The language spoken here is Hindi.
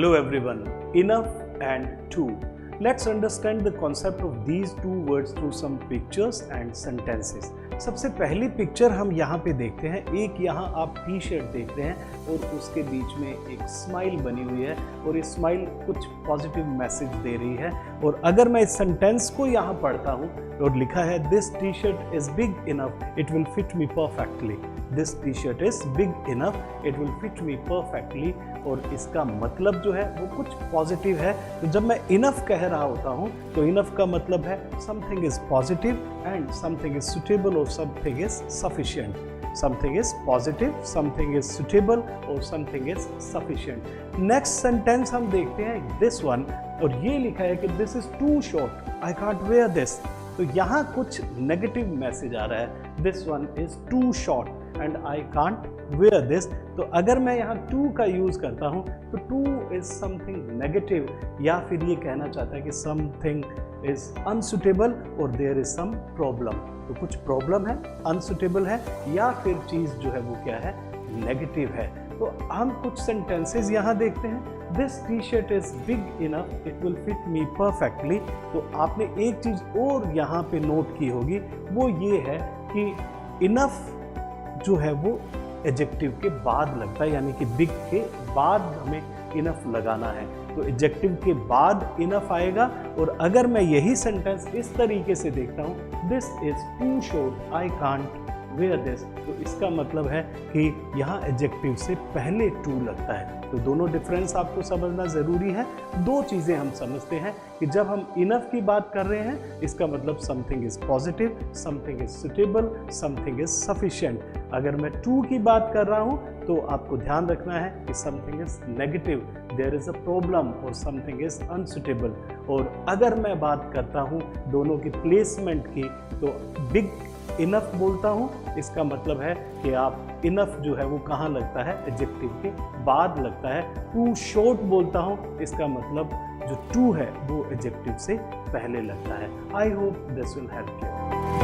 Hello everyone, enough and too. Let's understand the concept of these two words through some pictures and sentences. सबसे पहली पिक्चर हम यहाँ पे देखते हैं, एक यहाँ आप टी शर्ट देखते हैं और उसके बीच में एक स्माइल बनी हुई है और ये स्माइल कुछ पॉजिटिव मैसेज दे रही है। और अगर मैं इस सेंटेंस को यहाँ पढ़ता हूँ और लिखा है this T shirt is big enough it will fit me perfectly, this T shirt is big enough it will fit me perfectly, और इसका मतलब जो है वो कुछ पॉजिटिव है। तो जब मैं इनफ कह रहा होता हूँ तो इनफ का मतलब है something is positive and something is suitable और something is sufficient. Something is positive, something is suitable और something is sufficient. Next sentence हम देखते हैं दिस वन, और ये लिखा है कि this is too short I can't wear this. तो यहाँ कुछ नेगेटिव मैसेज आ रहा है, this one is too short and I can't wear this. तो अगर मैं यहाँ टू का यूज़ करता हूँ तो टू इज समथिंग नेगेटिव, या फिर ये कहना चाहता है कि समथिंग इज अनसुटेबल और देयर इज सम प्रॉब्लम। तो कुछ प्रॉब्लम है, अनसुटेबल है, या फिर चीज़ जो है वो क्या है, नेगेटिव है। तो हम कुछ सेंटेंसेस यहाँ देखते हैं, this T shirt is big enough it will fit me perfectly. तो आपने एक चीज़ और यहाँ पे नोट की होगी, वो ये है कि इनफ जो है वो एडजेक्टिव के बाद लगता है, यानी कि बिग के बाद हमें इनफ लगाना है। तो एडजेक्टिव के बाद इनफ आएगा। और अगर मैं यही सेंटेंस इस तरीके से देखता हूँ, this is too short I can't wear this, तो इसका मतलब है कि यहाँ एडजेक्टिव से पहले टू लगता है। तो दोनों डिफरेंस आपको समझना ज़रूरी है। दो चीज़ें हम समझते हैं कि जब हम इनफ की बात कर रहे हैं इसका मतलब something is positive, something is suitable, something is sufficient. अगर मैं टू की बात कर रहा हूँ तो आपको ध्यान रखना है कि something is negative, there is a problem, और समथिंग इज़ अनसुटेबल। और अगर मैं बात करता हूँ दोनों की प्लेसमेंट की, तो बिग इनफ बोलता हूँ, इसका मतलब है कि आप इनफ जो है वो कहाँ लगता है, एडजेक्टिव के बाद लगता है। टू शॉर्ट बोलता हूँ, इसका मतलब जो टू है वो एडजेक्टिव से पहले लगता है। I hope this will help you.